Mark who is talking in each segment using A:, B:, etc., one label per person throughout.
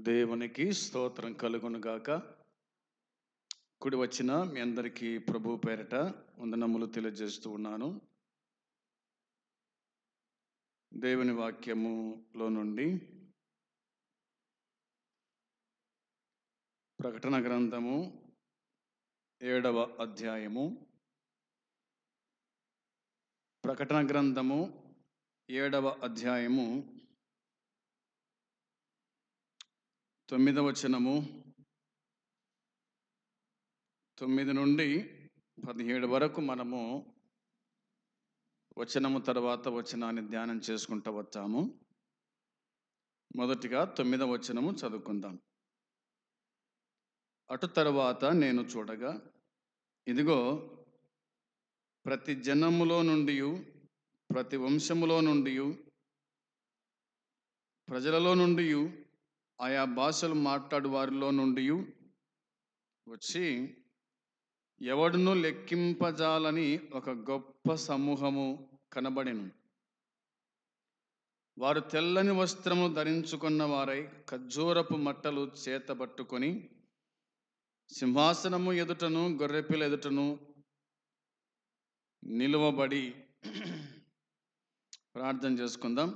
A: దేవునికి స్తోత్రం కలుగును గాక. కుడి వచ్చిన మీ అందరికీ ప్రభు పేరట వందనములు తెలియజేస్తూ ఉన్నాను. దేవుని వాక్యములో నుండి ప్రకటన గ్రంథము 7వ అధ్యాయము. ప్రకటన గ్రంథము 7వ అధ్యాయము 9వ వచనము 9 నుండి 17 వరకు మనము వచనము తర్వాత వచనాన్ని ధ్యానం చేసుకుంటూ వచ్చాము. మొదటిగా 9వ వచనము చదువుకుందాం. అటు తరువాత నేను చూడగా, ఇదిగో, ప్రతి జనములో నుండి, ప్రతి వంశములో నుండి, ప్రజలలో నుండి, ఆయా భాషలు మాట్లాడు వారిలో నుండి వచ్చి ఎవడును లెక్కింపజాలని ఒక గొప్ప సమూహము కనబడెను. వారు తెల్లని వస్త్రము ధరించుకున్న వారై ఖర్జూరపు మట్టలు చేతబట్టుకొని సింహాసనము ఎదుటను గొర్రెపిల్ల ఎదుటను నిలువబడి ప్రార్థన చేసుకుందాం.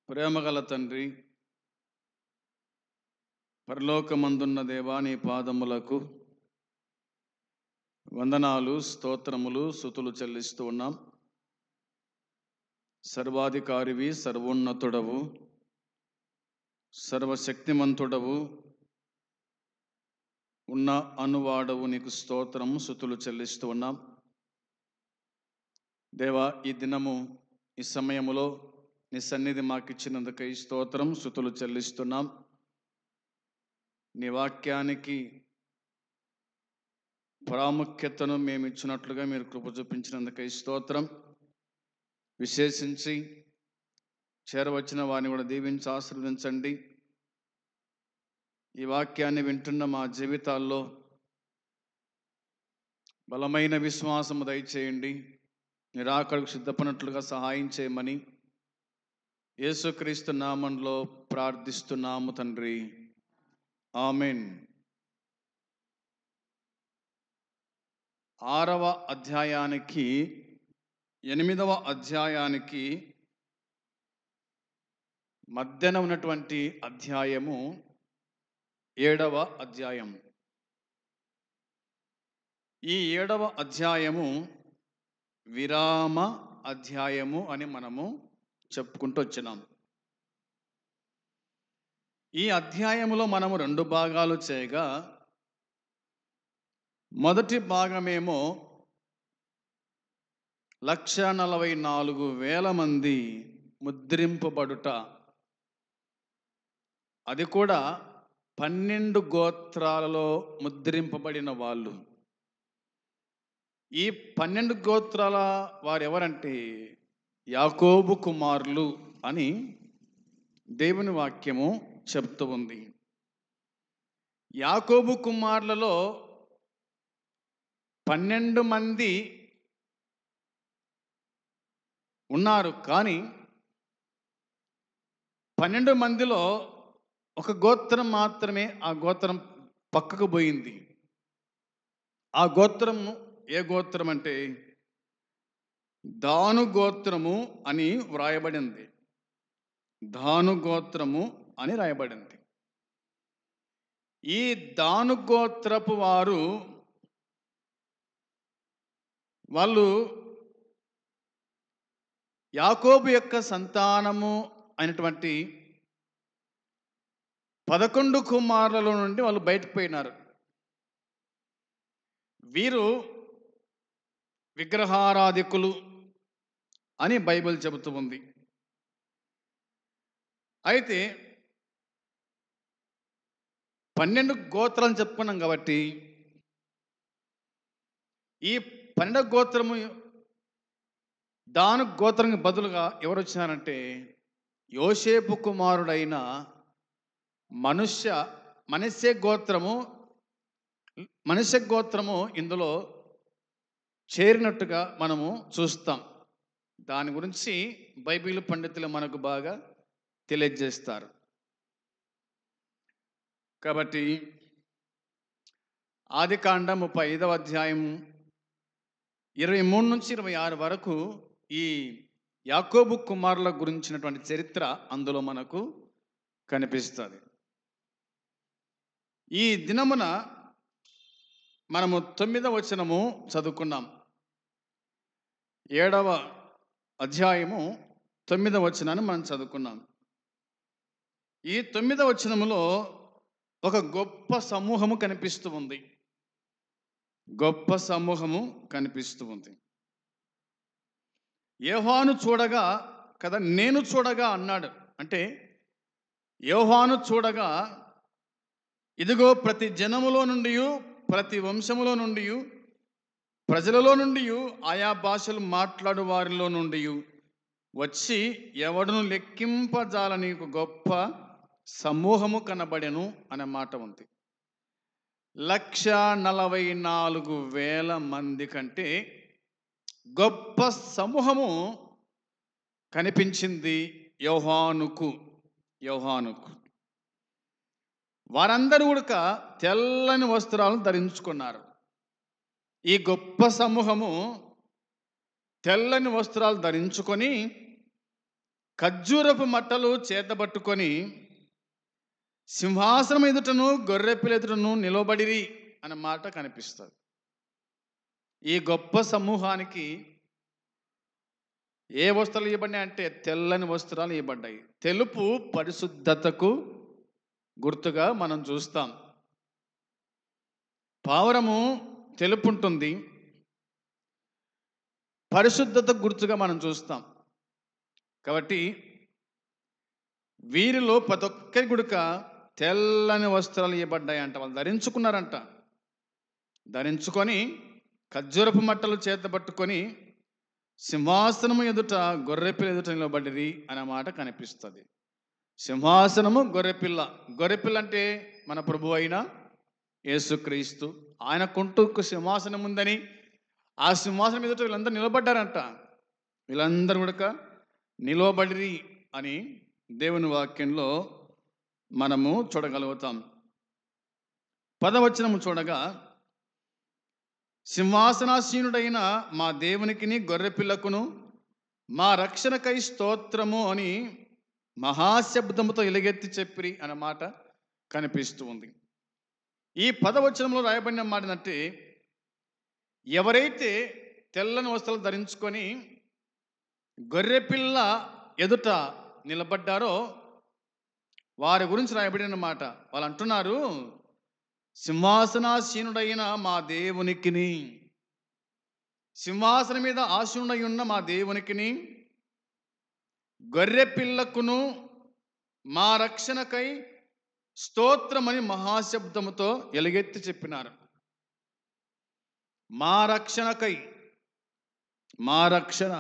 A: ప్రేమగల తండ్రి, పరలోకమందున్న దేవా, నీ పాదములకు వందనాలు, స్తోత్రములు, స్తుతులు చెల్లిస్తూ ఉన్నాం. సర్వాధికారివి, సర్వోన్నతుడవు, సర్వశక్తిమంతుడవు, ఉన్న అనువాడవు, నీకు స్తోత్రము, స్తుతులు చెల్లిస్తూ ఉన్నాం. దేవా, ఈ దినము ఈ సమయములో నీ సన్నిధి మాకిచ్చినందుకై స్తోత్రం, స్తుతులు చెల్లిస్తున్నాం. నీ వాక్యానికి ప్రాముఖ్యతను మేము ఇచ్చినట్లుగా మీరు కృప చూపించినందుకై స్తోత్రం. విశేషించి చేరవచ్చిన వారిని కూడా దీవించి ఆశీర్వదించండి. ఈ వాక్యాన్ని వింటున్న మా జీవితాల్లో బలమైన విశ్వాసము దయచేయండి. నీ రాకడకు సిద్ధపడినట్లుగా సహాయం చేయమని యేసుక్రీస్తు నామంలో ప్రార్థిస్తున్నాము తండ్రి, ఆమెన్. 6వ అధ్యాయానికి 8వ అధ్యాయానికి మధ్యన ఉన్నటువంటి అధ్యాయము 7వ అధ్యాయం. ఈ 7వ అధ్యాయము విరామ అధ్యాయము అని మనము చెప్పుకుంటూ వచ్చినాం. ఈ అధ్యాయములో మనము 2 భాగాలు చేయగా, మొదటి భాగమేమో 1,44,000 మంది ముద్రింపబడుట, అది కూడా 12 గోత్రాలలో ముద్రింపబడిన వాళ్ళు. ఈ 12 గోత్రాల వారు ఎవరంటే యాకోబు కుమారులు అని దేవుని వాక్యము చెప్తూ ఉంది. యాకోబు కుమారులలో 12 మంది ఉన్నారు, కానీ 12 మందిలో ఒక గోత్రం మాత్రమే ఆ గోత్రం పక్కకు పోయింది. ఆ గోత్రము ఏ గోత్రం అంటే దాను గోత్రము అని వ్రాయబడింది. దాను గోత్రము అని రాయబడింది. ఈ దాను గోత్రపు వాళ్ళు యాకోబు యొక్క సంతానము అయినటువంటి 11 కుమారుల నుండి వాళ్ళు బయటకు పోయినారు. వీరు విగ్రహారాధికులు అని బైబిల్ చెబుతూ ఉంది. అయితే 12 గోత్రాలను చెప్పుకున్నాం కాబట్టి, ఈ 12 గోత్రము దాను గోత్రం బదులుగా ఎవరు వచ్చినారంటే యోసేపు కుమారుడైన మనష్షే గోత్రము ఇందులో చేరినట్టుగా మనము చూస్తాం. దాని గురించి బైబిల్ పండితులు మనకు బాగా తెలియజేస్తారు. కాబట్టి ఆదికాండం 35వ అధ్యాయం 23 నుంచి 26 వరకు ఈ యాకోబు కుమారుల గురించినటువంటి చరిత్ర అందులో మనకు కనిపిస్తుంది. ఈ దినమున మనము 9వ వచనము చదువుకున్నాం. 7వ అధ్యాయము 9వ వచనాన్ని మనం చదువుకున్నాం. ఈ 9వ వచనములో ఒక గొప్ప సమూహము కనిపిస్తూ ఉంది. గొప్ప సమూహము కనిపిస్తూ ఉంది. యోహాను చూడగా కదా, నేను చూడగా అన్నాడు. అంటే యోహాను చూడగా ఇదిగో ప్రతి జనములో నుండి, ప్రతి వంశములో నుండి, ప్రజలలో నుండి, ఆయా భాషలు మాట్లాడు వారిలో నుండి వచ్చి ఎవడును లెక్కింపజాలని ఒక గొప్ప సమూహము కనబడెను అనే మాట ఉంది. 1,44,000 మంది కంటే గొప్ప సమూహము కనిపించింది యోహానుకు. వారందరూ కూడా తెల్లని వస్త్రాలను ధరించుకున్నారు. ఈ గొప్ప సమూహము తెల్లని వస్త్రాలు ధరించుకొని ఖర్జూరపు మట్టలు చేతబట్టుకొని సింహాసనం ఎదుటను గొర్రెపిల్ల ఎదుటను నిలబడిరి అన్న మాట కనిపిస్తుంది. ఈ గొప్ప సమూహానికి ఏ వస్త్రాలు ఇవ్వబడినాయి అంటే తెల్లని వస్త్రాలు ఇవ్వబడ్డాయి. తెలుపు పరిశుద్ధతకు గుర్తుగా మనం చూస్తాం. పావురము తెలుపు ఉంటుంది, పరిశుద్ధత గుర్తుగా మనం చూస్తాం. కాబట్టి వీరిలో ప్రతి ఒక్కరి గుడిక తెల్లని వస్త్రాలు ఇవ్వబడ్డాయంట. వాళ్ళు ధరించుకున్నారంట. ధరించుకొని ఖర్జూరపు మట్టలు చేతబట్టుకొని సింహాసనము ఎదుట గొర్రెపిల్ల ఎదుట నిలబడిరి అనే మాట కనిపిస్తుంది. సింహాసనము గొర్రెపిల్ల. గొర్రెపిల్ల అంటే మన ప్రభు అయిన యేసుక్రీస్తు. ఆయనకుంటూ సింహాసనం ఉందని ఆ సింహాసనం ఎదుట వీళ్ళందరూ నిలబడ్డారంట. వీళ్ళందరూ కూడా నిలబడిరి అని దేవుని వాక్యంలో మనము చూడగలుగుతాం. 10వ వచనము చూడగా సింహాసనాసీనుడైన మా దేవునికిని గొర్రెపిల్లకును మా రక్షణకై స్తోత్రము అని మహాశబ్దముతో ఎలుగెత్తి చెప్పిరి అన్న మాట కనిపిస్తూ ఉంది. ఈ 10వ వచనంలో రాయబడిన మాట అంటే ఎవరైతే తెల్లని వస్త్రాలు ధరించుకొని గొర్రెపిల్ల ఎదుట నిలబడ్డారో వారి గురించి రాయబడిన మాట. వాళ్ళు అంటున్నారు, సింహాసనాసీనుడైన మా దేవునికిని, సింహాసనం మీద ఆసీనుడై ఉన్న మా దేవునికిని గొర్రెపిల్లకును మా రక్షణకై స్తోత్రమని మహాశబ్దముతో ఎలుగెత్తి చెప్పినారు. మా రక్షణకై, మా రక్షణ,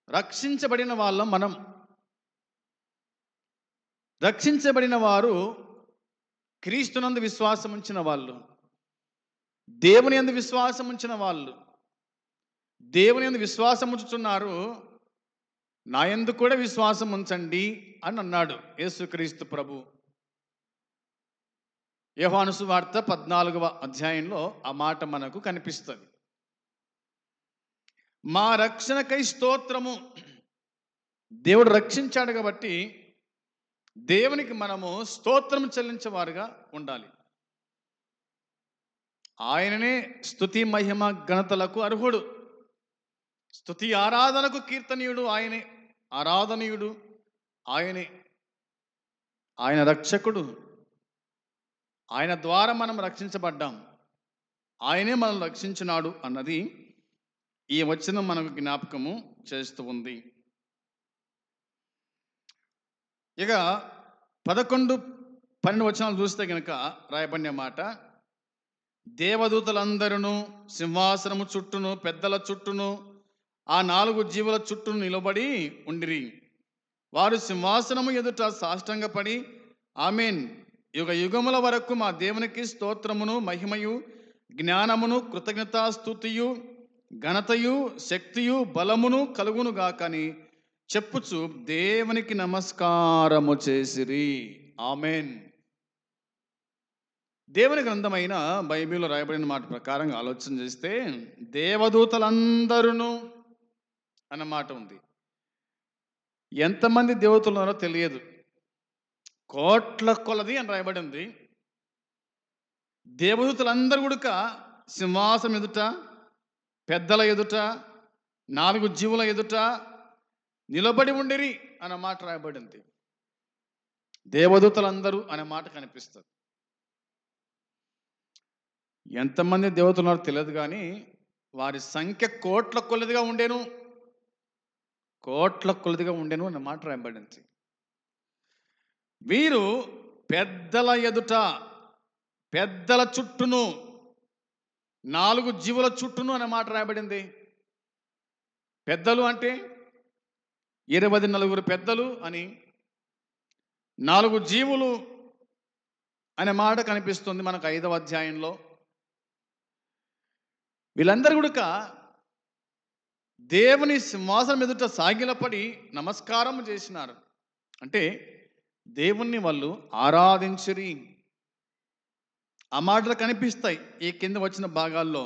A: రక్షించబడిన వాళ్ళం మనం. రక్షించబడిన వారు క్రీస్తునందు విశ్వాసం ఉంచిన వాళ్ళు, దేవుని యందు విశ్వాసం ఉంచిన వాళ్ళు. దేవుని యందు విశ్వాసం ఉంచుతున్నారు, నా యందు కూడా విశ్వాసం ఉంచండి అని అన్నాడు యేసుక్రీస్తు ప్రభు. యోహాను సువార్త 14వ అధ్యాయంలో ఆ మాట మనకు కనిపిస్తుంది. మా రక్షణకై స్తోత్రము. దేవుడు రక్షించాడు కాబట్టి దేవునికి మనము స్తోత్రం చెల్లించేవారుగా ఉండాలి. ఆయననే స్తుతి మహిమ ఘనతలకు అర్హుడు. స్తుతి ఆరాధనకు కీర్తనీయుడు ఆయనే, ఆరాధనీయుడు ఆయనే. ఆయన రక్షకుడు. ఆయన ద్వారా మనం రక్షించబడ్డాం. ఆయనే మనల్ని రక్షించినాడు అన్నది ఈ వచనం మనకు జ్ఞాపకము చేస్తూ ఉంది. ఇక 11, 12 వచనాలు చూస్తే కనుక రాయబడిన మాట, దేవదూతలందరూ సింహాసనము చుట్టూను పెద్దల చుట్టూను ఆ 4 జీవుల చుట్టూ నిలబడి ఉండిరి. వారు సింహాసనము ఎదుట సాష్టాంగపడి ఆమేన్, యుగ యుగముల వరకు మా దేవునికి స్తోత్రమును మహిమయు జ్ఞానమును కృతజ్ఞతాస్తుతియు ఘనతయు శక్తియు బలమును కలుగునుగాకని చెప్పుచు దేవునికి నమస్కారము చేసిరి ఆమెన్. దేవుని గ్రంథమైన బైబిల్లో రాయబడిన మాట ప్రకారంగా ఆలోచన చేస్తే దేవదూతలందరూ అన్న మాట ఉంది. ఎంతమంది దేవతలు ఉన్నారో తెలియదు, కోట్ల కొలది అని రాయబడింది. దేవదూతలందరూ కూడా సింహాసనం ఎదుట, పెద్దల ఎదుట, 4 జీవుల ఎదుట నిలబడి ఉండిరి అన్న మాట రాయబడింది. దేవదూతలందరూ అనే మాట కనిపిస్తుంది. ఎంతమంది దేవతలు ఉన్నారో తెలియదు, కానీ వారి సంఖ్య కోట్ల కొలదిగా ఉండేను, కోట్ల కొలదిగా ఉండేను అన్న మాట రాయబడింది. వీరు పెద్దల ఎదుట, పెద్దల చుట్టూను, 4 జీవుల చుట్టూను అనే మాట రాయబడింది. పెద్దలు అంటే 24 పెద్దలు అని, 4 జీవులు అనే మాట కనిపిస్తుంది మనకు 5వ అధ్యాయంలో. వీళ్ళందరూ కూడా దేవుని సింహాసనం ఎదుట సాగిలపడి నమస్కారం చేసినారు. అంటే దేవుణ్ణి వాళ్ళు ఆరాధించిరి. ఆ మాటలు కనిపిస్తాయి ఈ కింద వచ్చిన భాగాల్లో.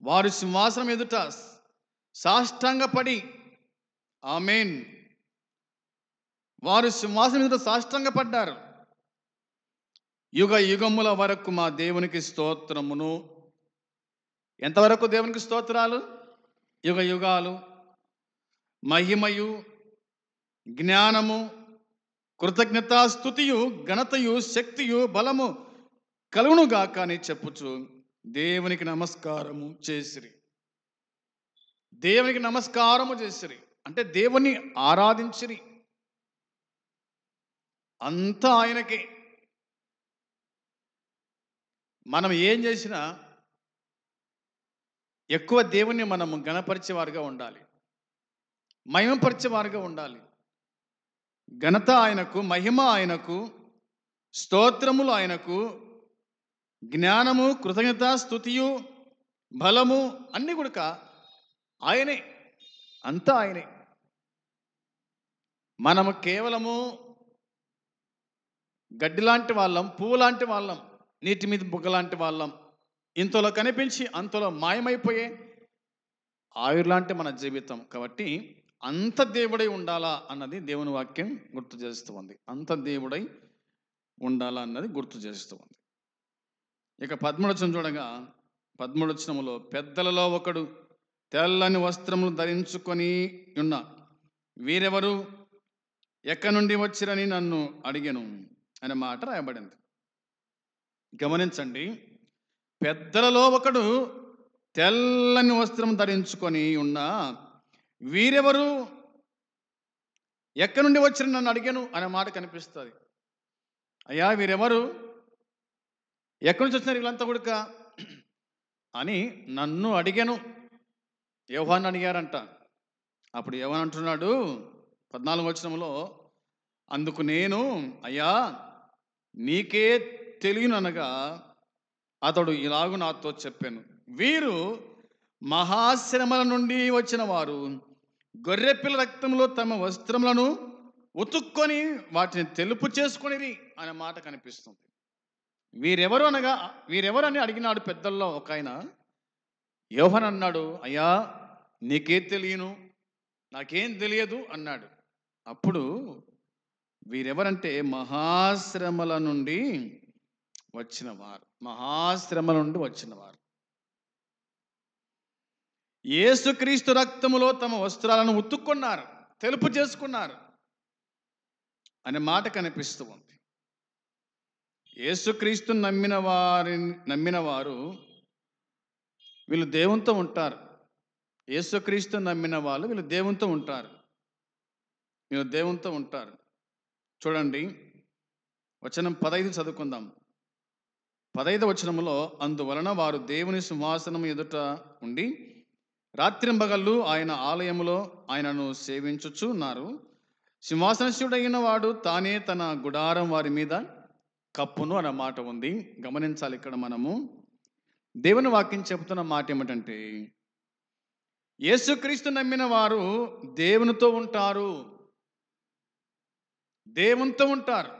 A: వారు సింహాసనం ఎదుట సాష్టాంగపడి, ఆమేన్, వారు సింహాసనం ఎదుట సాష్టాంగపడ్డారు. యుగ యుగముల వరకు మా దేవునికి స్తోత్రమును. ఎంతవరకు దేవునికి స్తోత్రాలు? యుగ యుగాలు. మహిమయు, జ్ఞానము, కృతజ్ఞత, స్తుతియు, ఘనతయు, శక్తియు, బలము కలుగునుగాక అని చెప్పుచు దేవునికి నమస్కారము చేసిరి. దేవునికి నమస్కారము చేసిరి అంటే దేవుని ఆరాధించిరి. అంతా ఆయనకే. మనం ఏం చేసినా ఎక్కువ దేవుణ్ణి మనము ఘనపరిచేవారుగా ఉండాలి, మహిమపరిచేవారుగా ఉండాలి. ఘనత ఆయనకు, మహిమ ఆయనకు, స్తోత్రములు ఆయనకు, జ్ఞానము, కృతజ్ఞత, స్తుతియు, బలము అన్నీ కూడా ఆయనే, అంతా ఆయనే. మనము కేవలము గడ్డి లాంటి వాళ్ళం, పువ్వు లాంటి వాళ్ళం, నీటి మీద బుగ్గ లాంటి వాళ్ళం. ఇంతలో కనిపించి అంతలో మాయమైపోయే ఆయుర్లాంటి మన జీవితం. కాబట్టి అంత దేవుడై ఉండాలా అన్నది దేవుని వాక్యం గుర్తు చేస్తూ ఉంది. అంత దేవుడై ఉండాలా అన్నది గుర్తు చేస్తూ ఉంది. ఇక 13వ వచనం చూడగా, 13వ వచనములో పెద్దలలో ఒకడు తెల్లని వస్త్రములు ధరించుకొని ఉన్న వీరెవరు, ఎక్కడి నుండి వచ్చిరని నన్ను అడిగెను అనే మాట రాయబడింది. గమనించండి, పెద్దలలో ఒకడు తెల్లని వస్త్రం ధరించుకొని ఉన్న వీరెవరు, ఎక్కడి నుండి వచ్చిన నన్ను అడిగాను అనే మాట కనిపిస్తుంది. అయ్యా వీరెవరు, ఎక్కడి నుంచి వచ్చినారు వీళ్ళంతా కూడా అని నన్ను అడిగాను. యోహాను అడిగారంట. అప్పుడు యోహాను అంటున్నాడు 14వ వచనంలో, అందుకు నేను అయ్యా నీకే తెలియననగా అతడు ఇలాగు నాతో చెప్పాను, వీరు మహాశ్రమల నుండి వచ్చిన వారు, గొర్రెపిల్ల రక్తంలో తమ వస్త్రములను ఉతుక్కొని వాటిని తెలుపు చేసుకొనిరి అనే మాట కనిపిస్తుంది. వీరెవరు అనగా, వీరెవరు అని అడిగినాడు పెద్దల్లో ఒక ఆయన. యోహాను అన్నాడు, అయ్యా నీకే తెలియను, నాకేం తెలియదు అన్నాడు. అప్పుడు వీరెవరంటే మహాశ్రమల నుండి వచ్చినవారు, మహాశ్రమల నుండి వచ్చినవారు. యేసుక్రీస్తు రక్తములో తమ వస్త్రాలను ఉతుక్కున్నారు, తెలుపు చేసుకున్నారు అనే మాట కనిపిస్తూ ఉంది. యేసుక్రీస్తు నమ్మిన వారు వీళ్ళు దేవునితో ఉంటారు. యేసుక్రీస్తు నమ్మిన వాళ్ళు వీళ్ళు దేవునితో ఉంటారు, వీళ్ళు దేవునితో ఉంటారు. చూడండి వచనం 15 చదువుకుందాం. 15వ వచనములో, అందువలన వారు దేవుని సింహాసనం ఎదుట ఉండి రాత్రింబగళ్ళు ఆయన ఆలయములో ఆయనను సేవించుచున్నారు. సింహాసనశుడైన వాడు తానే తన గుడారం వారి మీద కప్పును అన్న మాట ఉంది. గమనించాలి, ఇక్కడ మనము దేవుని వాక్యం చెబుతున్న మాట ఏమిటంటే, యేసుక్రీస్తు నమ్మిన వారు దేవునితో ఉంటారు. దేవునితో ఉంటారు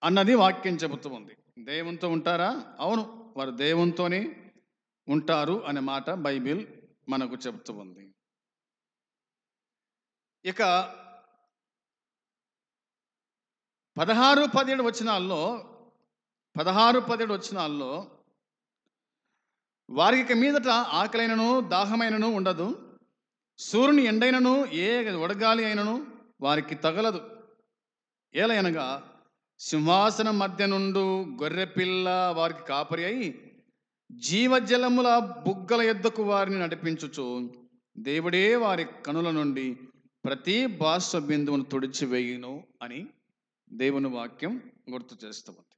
A: అన్నది వాక్యం చెబుతూ ఉంది. దేవునితో ఉంటారా? అవును, వారు దేవునితోనే ఉంటారు అనే మాట బైబిల్ మనకు చెబుతూ ఉంది. ఇక 16, 17 వచనాల్లో వారికి ఇక మీదట ఆకలైనను దాహమైనను ఉండదు, సూర్యుని ఎండైనను ఏ వడగాలి అయినను వారికి తగలదు. ఏలయనగా సింహాసనం మధ్య నుండు గొర్రెపిల్ల వారికి కాపరి అయి జీవజలముల బుగ్గల యొద్దకు వారిని నడిపించుచు దేవుడే వారి కనుల నుండి ప్రతి బాష్ప బిందువును తుడిచివేయును అని దేవుని వాక్యం గుర్తు చేస్తూ ఉంది.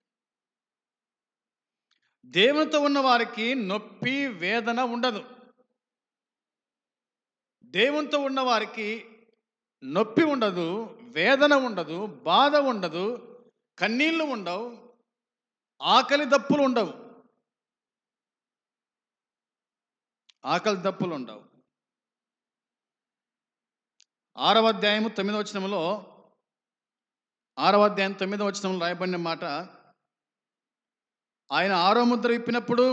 A: దేవునితో ఉన్న వారికి నొప్పి వేదన ఉండదు. దేవునితో ఉన్న వారికి నొప్పి ఉండదు, వేదన ఉండదు, బాధ ఉండదు, కన్నీళ్లు ఉండవు, ఆకలి దప్పులు ఉండవు. ఆకలి దప్పులు ఉండవు. 6వ అధ్యాయం 9వ వచనంలో రాయబడిన మాట, ఆయన 6వ ముద్ర విప్పినప్పుడు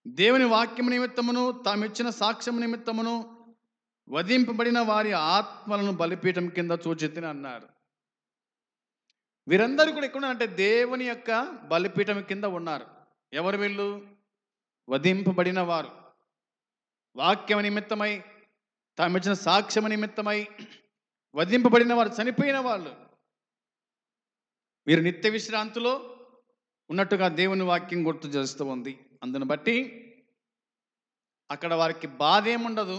A: దేవుని వాక్యము నిమిత్తమును తామిచ్చిన సాక్ష్యము నిమిత్తమును వధింపబడిన వారి ఆత్మలను బలిపీఠం కింద చూచితిని అన్నారు. వీరందరూ కూడా ఎక్కడ అంటే దేవుని యొక్క బలిపీఠం కింద ఉన్నారు. ఎవరు వీళ్ళు? వధింపబడిన వారు, వాక్యము నిమిత్తమై తామిచ్చిన సాక్ష్యము నిమిత్తమై వధింపబడిన వారు, చనిపోయిన వాళ్ళు. వీరు నిత్య విశ్రాంతిలో ఉన్నట్టుగా దేవుని వాక్యం గుర్తు చేస్తూ ఉంది. అందును బట్టి అక్కడ వారికి బాధ ఏముండదు,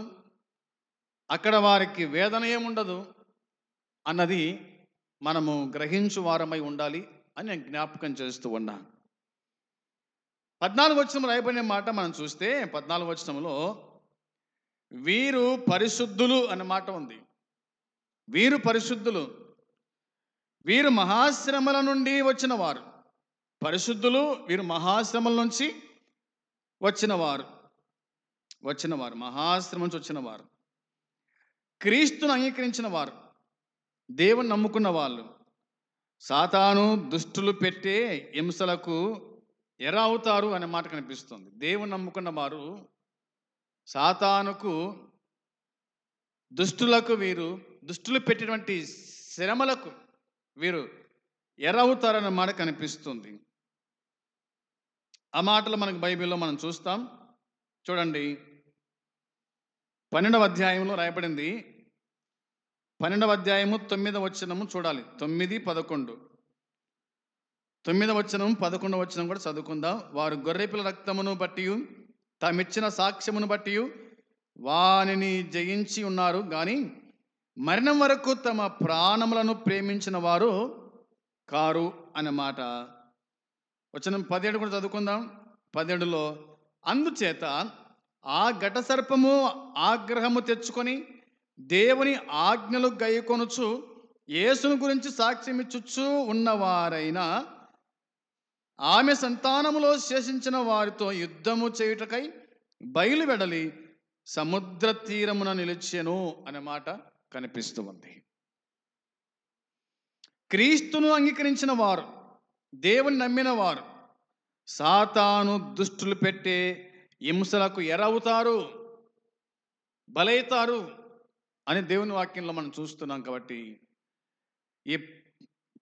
A: అక్కడ వారికి వేదన ఏముండదు అన్నది మనము గ్రహించు వారమై ఉండాలి అని నేను జ్ఞాపకం చేస్తూ ఉన్నాను. 14వ వచనం రాయబడిన మాట మనం చూస్తే 14వ వచనంలో వీరు పరిశుద్ధులు అన్న మాట ఉంది. వీరు పరిశుద్ధులు, వీరు మహాశ్రమల నుండి వచ్చిన వారు. పరిశుద్ధులు, వీరు మహాశ్రమల నుంచి వచ్చినవారు, మహాశ్రమం నుంచి వచ్చిన వారు, క్రీస్తును అంగీకరించిన వారు, దేవుని నమ్ముకున్న వాళ్ళు. సాతాను దుష్టులు పెట్టే హింసలకు ఎర అవుతారు అనే మాట కనిపిస్తుంది. దేవుని నమ్ముకున్న వారు సాతానుకు, దుష్టులు పెట్టినటువంటి శ్రమలకు వీరు ఎర అవుతారన్న మాట కనిపిస్తుంది. ఆ మాటలు మనకు బైబిల్లో మనం చూస్తాం. చూడండి, 12వ అధ్యాయంలో రాయబడింది. 12వ అధ్యాయము 9వ వచనము చూడాలి. 9, 11. 9వ వచనం 11వ వచనం కూడా చదువుకుందాం. వారు గొర్రెపిల్ల రక్తమును బట్టి తామిచ్చిన సాక్ష్యమును బట్టి వానిని జయించి ఉన్నారు కానీ మరణం వరకు తమ ప్రాణములను ప్రేమించిన వారు కారు అన్నమాట. వచనం 17 కూడా చదువుకుందాం. 17లో అందుచేత ఆ ఘట సర్పము ఆగ్రహము తెచ్చుకొని దేవుని ఆజ్ఞలు గైకొనుచు యేసును గురించి సాక్ష్యం ఇచ్చుచు ఉన్నవారైనా ఆమె సంతానములో శేషించిన వారితో యుద్ధము చేయుటకై బయలువెడలి సముద్ర తీరమున నిలిచెను అనే మాట కనిపిస్తూ ఉంది. క్రీస్తును అంగీకరించిన వారు, దేవుని నమ్మిన వారు సాతాను దుష్టులు పెట్టే హింసలకు ఎరవుతారు, బలైతారు అని దేవుని వాక్యంలో మనం చూస్తున్నాం. కాబట్టి ఈ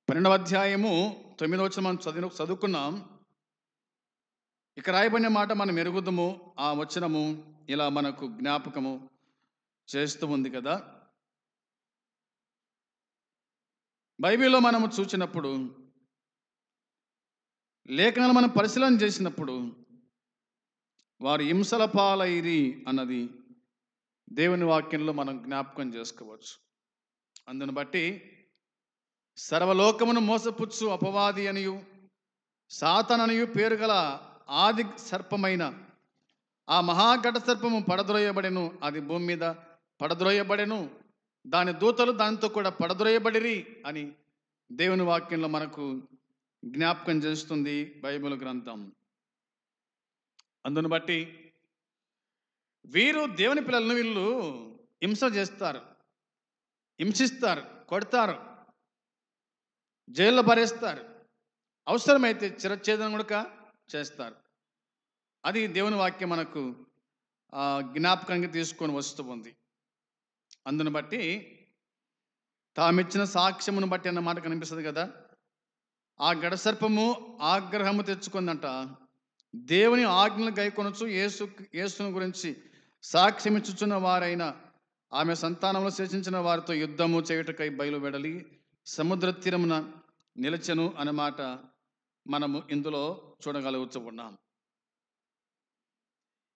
A: 12వ అధ్యాయము 9వ వచనం మనం చదువుకున్నాం. ఇక రాయబడిన మాట మనం ఎరుగుదము. ఆ వచనము ఇలా మనకు జ్ఞాపకము చేస్తూ ఉంది కదా. బైబిల్లో మనము చూసినప్పుడు, లేఖనాలు మనం పరిశీలన చేసినప్పుడు వారు హింసల పాలైరి అన్నది దేవుని వాక్యంలో మనం జ్ఞాపకం చేసుకోవచ్చు. అందును బట్టి సర్వలోకమును మోసపుచ్చు అపవాది అనియు సాతాననియు పేరు గల ఆది సర్పమైన ఆ మహాఘట సర్పము పడద్రోయబడెను. అది భూమి మీద పడద్రోయబడెను, దాని దూతలు దానితో కూడా పడద్రోయబడిరి అని దేవుని వాక్యంలో మనకు జ్ఞాపకం చేస్తుంది బైబిల్ గ్రంథం. అందును బట్టి వీరు దేవుని పిల్లలను వీళ్ళు హింసిస్తారు. కొడతారు, జైల్లో భరేస్తారు, అవసరమైతే చిరచ్ఛేదన కూడా చేస్తారు. అది దేవుని వాక్యం మనకు జ్ఞాపకంగా తీసుకొని వస్తూ ఉంది. అందును బట్టి తామిచ్చిన సాక్ష్యమును బట్టి అన్న మాట కనిపిస్తుంది కదా. ఆ గడసర్పము ఆగ్రహము తెచ్చుకుందంట, దేవుని ఆజ్ఞలు గైకొనొచ్చు యేసును గురించి సాక్ష్యం ఇచ్చుచున్న వారైన ఆమె సంతానంలో శేషించిన వారితో యుద్ధము చేయుటకై బయలువెడలి సముద్ర తీరమున నిలచెను అన్నమాట మనము ఇందులో చూడగలుగుతూ ఉన్నాం.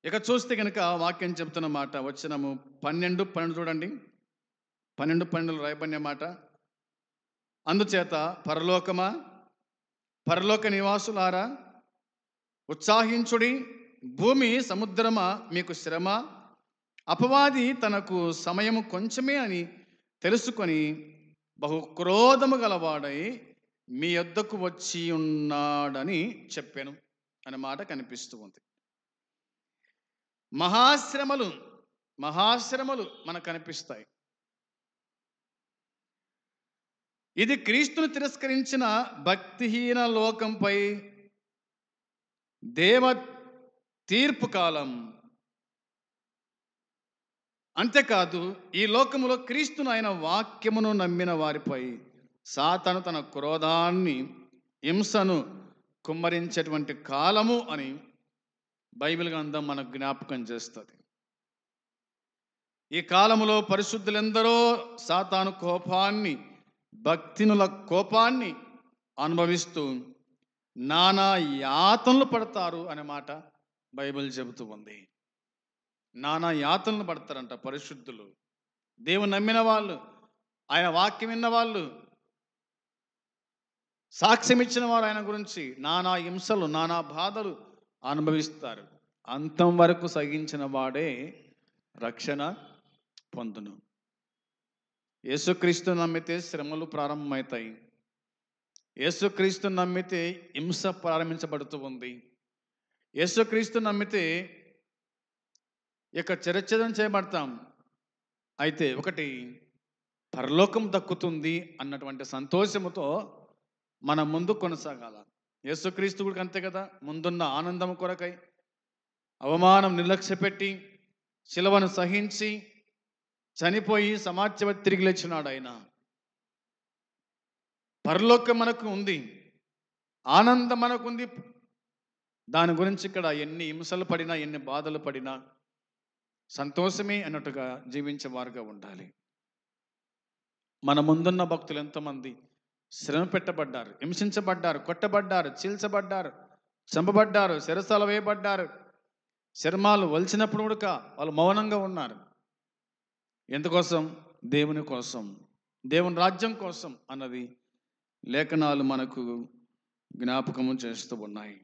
A: ఇక చూస్తే కనుక వాక్యం చెప్తున్న మాట వచనము 12 చూడండి. 12 రాయబడిన మాట, అందుచేత పరలోకమా, పరలోక నివాసులారా ఉత్సాహించుడి, భూమి సముద్రమా మీకు శ్రమ, అపవాది తనకు సమయము కొంచెమే అని తెలుసుకొని బహు క్రోధము గలవాడై మీ యొద్దకు వచ్చి ఉన్నాడని చెప్పాను అనే మాట కనిపిస్తూ ఉంది. మహాశ్రమలు మనకు కనిపిస్తాయి. ఇది క్రీస్తును తిరస్కరించిన భక్తిహీన లోకంపై దేవ తీర్పు కాలం. అంతేకాదు, ఈ లోకములో క్రీస్తును ఆయన వాక్యమును నమ్మిన వారిపై సాతాను తన క్రోధాన్ని, హింసను కుమ్మరించేటువంటి కాలము అని బైబిల్ గ్రంథం మనకు జ్ఞాపకం చేస్తుంది. ఈ కాలములో పరిశుద్ధులెందరో సాతాను కోపాన్ని, భక్తినుల కోపాన్ని అనుభవిస్తూ నానా యాతనలు పడతారు అనే మాట బైబిల్ చెబుతూ ఉంది. నానా యాతనలు పడతారంట పరిశుద్ధులు, దేవుని నమ్మిన వాళ్ళు, ఆయన వాక్యం విన్న వాళ్ళు, సాక్ష్యం ఇచ్చిన వారు ఆయన గురించి నానా హింసలు, నానా బాధలు అనుభవిస్తారు. అంతం వరకు సహించిన వాడే రక్షణ పొందును. యేసుక్రీస్తు నమ్మితే శ్రమలు ప్రారంభమవుతాయి. యేసుక్రీస్తు నమ్మితే హింస ప్రారంభించబడుతూ ఉంది. యేసుక్రీస్తు నమ్మితే ఇక చిరచ్ఛేదం చేయబడతాం. అయితే ఒకటి పరలోకం దక్కుతుంది అన్నటువంటి సంతోషముతో మన ముందు కొనసాగాల. యేసుక్రీస్తు కూడా అంతే కదా. ముందున్న ఆనందం కొరకై అవమానం నిర్లక్ష్యపెట్టి శిలువను సహించి చనిపోయి సమాజ తిరిగి లేచినాడు ఆయన. పరలోకం మనకు ఉంది, ఆనందం మనకు ఉంది. దాని గురించి ఇక్కడ ఎన్ని హింసలు పడినా, ఎన్ని బాధలు పడినా సంతోషమే అన్నట్టుగా జీవించేవారుగా ఉండాలి. మన ముందున్న భక్తులు ఎంతోమంది శ్రమ పెట్టబడ్డారు, హింసించబడ్డారు, కొట్టబడ్డారు, చీల్చబడ్డారు, చంపబడ్డారు, శిరసాలు వేయబడ్డారు. చర్మాలు వలిచినప్పుడు కూడా వాళ్ళు మౌనంగా ఉన్నారు. ఎందుకోసం? దేవుని కోసం, దేవుని రాజ్యం కోసం అన్నది లేఖనాలు మనకు జ్ఞాపకము చేస్తూ ఉన్నాయి.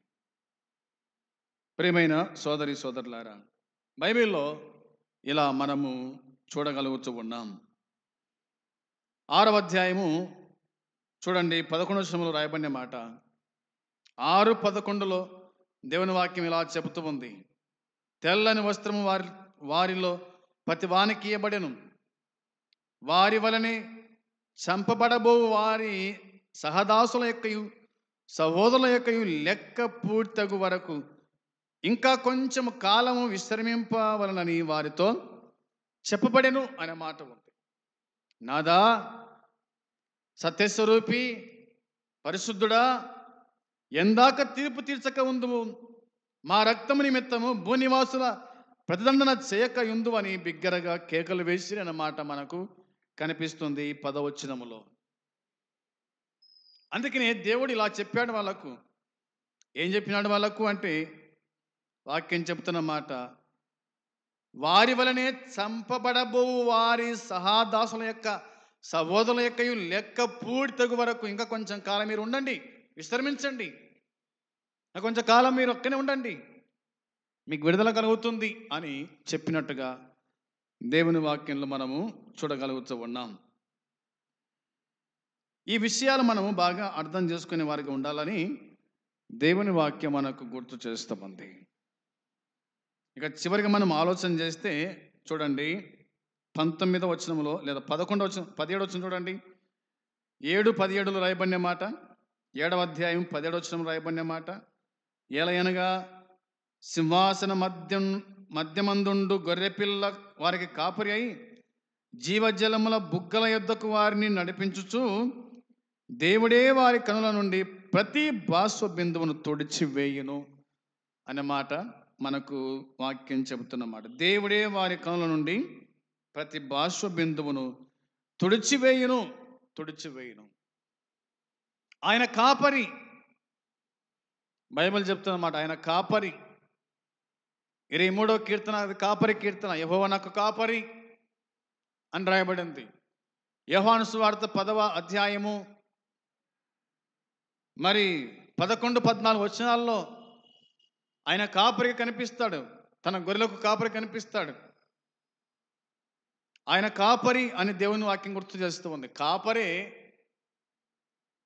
A: ప్రియమైన సోదరి సోదరులారా, బైబిల్లో ఇలా మనము చూడగలుగుతూ ఉన్నాం. 6వ అధ్యాయము చూడండి, 11 రాయబడిన మాట. 6:11 దేవుని వాక్యం ఇలా చెబుతూ ఉంది. తెల్లని వస్త్రము వారిలో ప్రతి వానికి ఇయ్యబడెను, వారి వలనే చంపబడబో వారి సహదాసుల యొక్కయు సహోదరుల యొక్కయు లెక్క పూర్తగు వరకు ఇంకా కొంచెం కాలము విశ్రమింపవలనని వారితో చెప్పబడెను అనే మాట ఉంది. నాదా, సత్యస్వరూపి, పరిశుద్ధుడా, ఎందాక తీర్పు తీర్చక ఉందువు, మా రక్తము నిమిత్తము భూనివాసుల ప్రతిదండన చేయక ఉందు అని బిగ్గరగా కేకలు వేసి అన్నమాట మనకు కనిపిస్తుంది 10వ వచనములో. అందుకనే దేవుడు ఇలా చెప్పాడు వాళ్ళకు. ఏం చెప్పినాడు వాళ్ళకు అంటే, వాక్యం చెప్తున్న మాట, వారి వలనే చంపబడబో వారి సహాదాసుల యొక్క సహోదరుల యొక్క లెక్క పూర్తగు వరకు ఇంకా కొంచెం కాలం మీరు ఉండండి, విశ్రమించండి, కొంచెం కాలం మీరు ఒక్కనే ఉండండి, మీకు విడుదల కలుగుతుంది అని చెప్పినట్టుగా దేవుని వాక్యంలో మనము చూడగలుగుతూ ఉన్నాం. ఈ విషయాలు మనము బాగా అర్థం చేసుకునే వారికి ఉండాలని దేవుని వాక్యం మనకు గుర్తు చేస్తుంది. ఇక చివరిగా మనం ఆలోచన చేస్తే చూడండి, 19వ వచనంలో లేదా 11వ వచనం, 17వ వచనం చూడండి. 7:17 రాయబడిన మాట, 7వ అధ్యాయం 17వ వచనం రాయబడిన మాట, ఏలయనగా సింహాసన మధ్యమందుండు గొర్రెపిల్ల వారికి కాపరి అయి జీవజలముల బుగ్గల యొద్దకు వారిని నడిపించుచు దేవుడే వారి కనుల నుండి ప్రతి బాష్ప బిందువును తుడిచివేయును అనే మాట మనకు వాక్యం చెబుతున్నమాట. దేవుడే వారి కనుల నుండి ప్రతి బాష్ప బిందువును తుడిచివేయును. ఆయన కాపరి. బైబిల్ చెప్తున్నమాట, ఆయన కాపరి. 23వ కీర్తన, అది కాపరి కీర్తన. యెహోవా నాకు కాపరి అని రాయబడింది. యోహాను సువార్త 10వ అధ్యాయము మరి 11, 14 వచనాల్లో ఆయన కాపరి కనిపిస్తాడు. తన గొర్రెలకు కాపరి కనిపిస్తాడు. ఆయన కాపరి అని దేవుని వాక్యం గుర్తు చేస్తూ ఉంది. కాపరే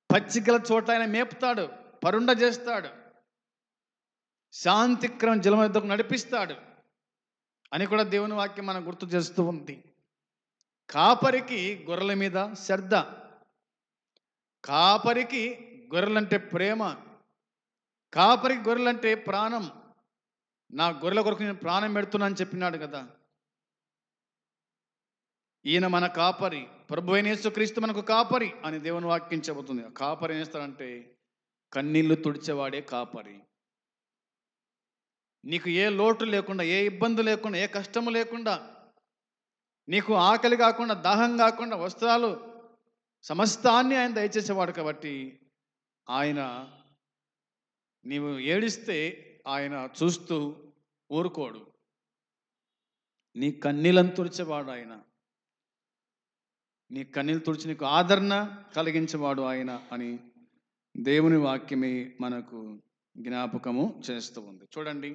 A: పచ్చికల చోట ఆయన మేపుతాడు, పరుండ చేస్తాడు, శాంతిక్రమ జలం యొద్దకు నడిపిస్తాడు అని కూడా దేవుని వాక్యం మనం గుర్తు చేస్తూ ఉంది. కాపరికి గొర్రెల మీద శ్రద్ధ, కాపరికి గొర్రెలంటే ప్రేమ, కాపరికి గొర్రెలంటే ప్రాణం. నా గొర్రెల కొరకు నేను ప్రాణం పెడుతున్నాను చెప్పినాడు కదా. ఈయన మన కాపరి, ప్రభు అయిన యేసుక్రీస్తు మనకు కాపరి అని దేవుని వాక్యం చెబుతుంది. కాపరి ఏం చేస్తాడంటే కన్నీళ్లు తుడిచేవాడే కాపరి. నీకు ఏ లోటు లేకుండా, ఏ ఇబ్బంది లేకుండా, ఏ కష్టము లేకుండా, నీకు ఆకలి కాకుండా, దాహం కాకుండా, వస్త్రాలు సమస్తాన్ని ఆయన దయచేసేవాడు. కాబట్టి ఆయన నీవు ఏడిస్తే ఆయన చూస్తూ ఊరుకోడు. నీ కన్నీళ్ళను తుడిచేవాడు ఆయన. నీ కన్నీళ్ళు తుడిచి నీకు ఆదరణ కలిగించేవాడు ఆయన అని దేవుని వాక్యమే మనకు జ్ఞాపకము చేస్తూ ఉంది. చూడండి,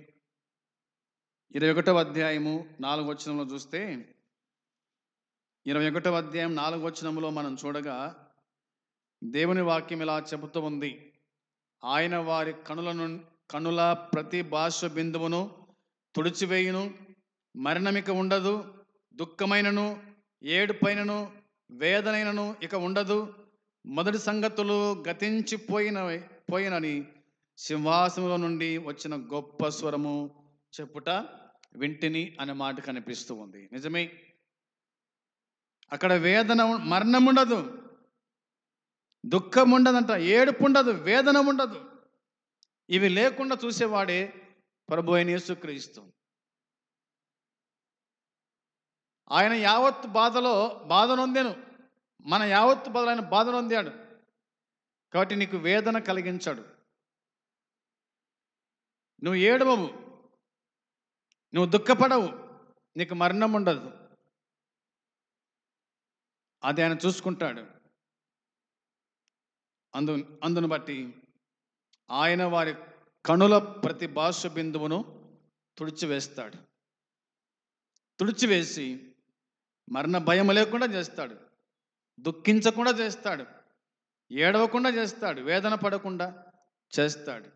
A: 21వ అధ్యాయము 4వ వచనంలో చూస్తే, 21వ అధ్యాయం 4వ వచనంలో మనం చూడగా దేవుని వాక్యం ఇలా చెబుతూ ఉంది. ఆయన వారి కనుల ప్రతి బాష్ప బిందువును తుడిచివేయును, మరణమిక ఉండదు, దుఃఖమైనను ఏడుపైనను వేదనైనను ఇక ఉండదు, మొదటి సంగతులు పోయినని సింహాసనంలో నుండి వచ్చిన గొప్ప స్వరము చెప్పుట వింటిని అనే మాట కనిపిస్తూ ఉంది. నిజమే, అక్కడ వేదన, మరణం ఉండదు, దుఃఖం ఉండదంట, ఏడుపు ఉండదు, వేదన ఉండదు. ఇవి లేకుండా చూసేవాడే ప్రభు అయిన యేసుక్రీస్తు. ఆయన యావత్తు బాధ నొందాను, మన యావత్తు బాధలు ఆయన బాధ నొందాడు. కాబట్టి నీకు వేదన కలిగించాడు. నువ్వు ఏడవవు, నువ్వు దుఃఖపడవు, నీకు మరణం ఉండదు. అది ఆయన చూసుకుంటాడు. అందును బట్టి ఆయన వారి కనుల ప్రతి బాష్ప బిందువును తుడిచివేస్తాడు. తుడిచివేసి మరణ భయం లేకుండా చేస్తాడు, దుఃఖించకుండా చేస్తాడు, ఏడవకుండా చేస్తాడు, వేదన పడకుండా చేస్తాడు.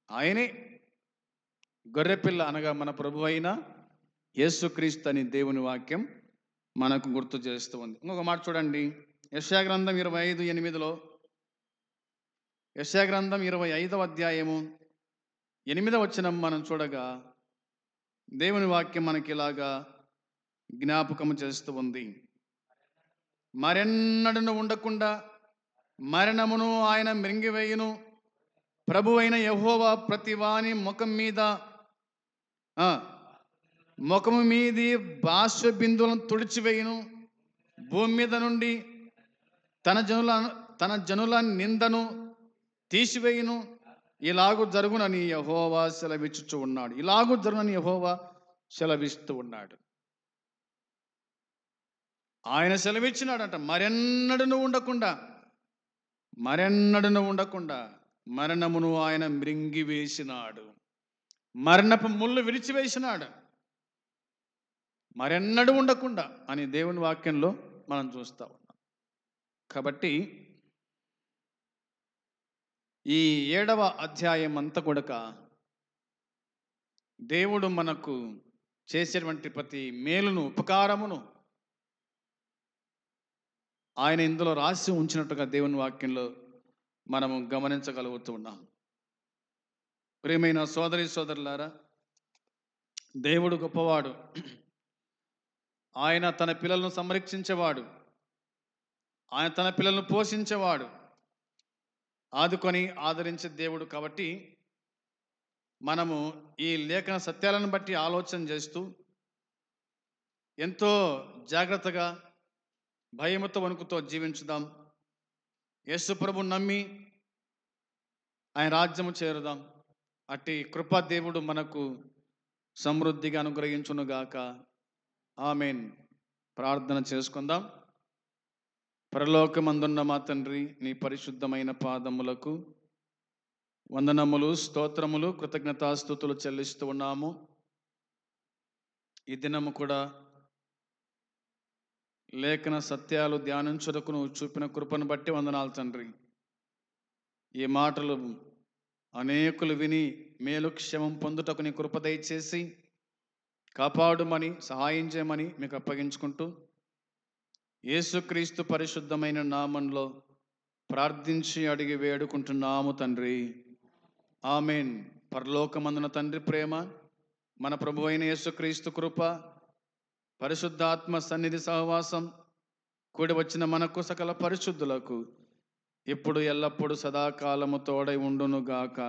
A: ఆయనే గొర్రెపిల్ల అనగా మన ప్రభు అయిన యేసుక్రీస్తు అని దేవుని వాక్యం మనకు గుర్తు చేస్తూ ఉంది. ఇంకొక మాట చూడండి, యెషయా గ్రంథం 25:8లో, యెషయా గ్రంథం 25వ అధ్యాయము 8వ వచనం మనం చూడగా దేవుని వాక్యం మనకి ఇలాగా జ్ఞాపకం చేస్తూ ఉంది. మరెన్నడను ఉండకుండా మరణమును ఆయన మృంగివేయును, ప్రభు అయిన యెహోవా ప్రతి వాని ముఖము మీది బాష్ప బిందువులను తుడిచివేయును, భూమి మీద నుండి తన జనుల నిందను తీసివేయును. ఇలాగూ జరుగునని యెహోవా సెలవిచ్చుచూ ఉన్నాడు. ఇలాగూ జరుగునని యెహోవా సెలవిస్తూ ఉన్నాడు. ఆయన సెలవిచ్చినాడంట, మరెన్నడను ఉండకుండా మరణమును ఆయన మృంగివేసినాడు, మరణపు ముళ్ళు విరిచివేసినాడు, మరెన్నడూ ఉండకుండా అని దేవుని వాక్యంలో మనం చూస్తూ ఉన్నాం. కాబట్టి ఈ 7వ అధ్యాయం అంతా కూడా దేవుడు మనకు చేసేటువంటి ప్రతి మేలును, ఉపకారమును ఆయన ఇందులో రాసి ఉంచినట్టుగా దేవుని వాక్యంలో మనము గమనించగలుగుతూ ఉన్నాం. ప్రియమైన సోదరి సోదరులారా, దేవుడు గొప్పవాడు. ఆయన తన పిల్లలను సంరక్షించేవాడు. ఆయన తన పిల్లలను పోషించేవాడు, ఆదుకొని ఆదరించే దేవుడు. కాబట్టి మనము ఈ లేఖన సత్యాలను బట్టి ఆలోచన చేస్తూ ఎంతో జాగ్రత్తగా భయముతో వణుకుతో జీవించుదాం. యేసు ప్రభువుని నమ్మి ఆయన రాజ్యము చేరుదాం. అట్టి కృపా దేవుడు మనకు సమృద్ధిగా అనుగ్రహించునుగాక. ఆమేన్. ప్రార్థన చేసుకుందాం. పరలోకమందున్న మా తండ్రి, నీ పరిశుద్ధమైన పాదములకు వందనములు, స్తోత్రములు, కృతజ్ఞతాస్తుతులు చెల్లిస్తూ ఉన్నాము. ఈ దినము కూడా లేఖన సత్యాలు ధ్యానించుటకు నువ్వు చూపిన కృపను బట్టి వందనాలు తండ్రి. ఈ మాటలు అనేకులు విని మేలు క్షేమం పొందుటకు నీ కృప దయచేసి కాపాడుమని, సహాయం చేయమని మీకు అప్పగించుకుంటూ యేసుక్రీస్తు పరిశుద్ధమైన నామంలో ప్రార్థించి అడిగి వేడుకుంటున్నాము తండ్రి. ఆమేన్. పరలోకమందున తండ్రి ప్రేమ, మన ప్రభువైన యేసుక్రీస్తు కృప, పరిశుద్ధాత్మ సన్నిధి సహవాసం కూడి వచ్చిన మనకు సకల పరిశుద్ధులకు ఇప్పుడు ఎల్లప్పుడు సదాకాలము తోడై ఉండునుగాక.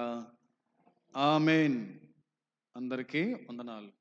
A: ఆమేన్. అందరికీ వందనాలు.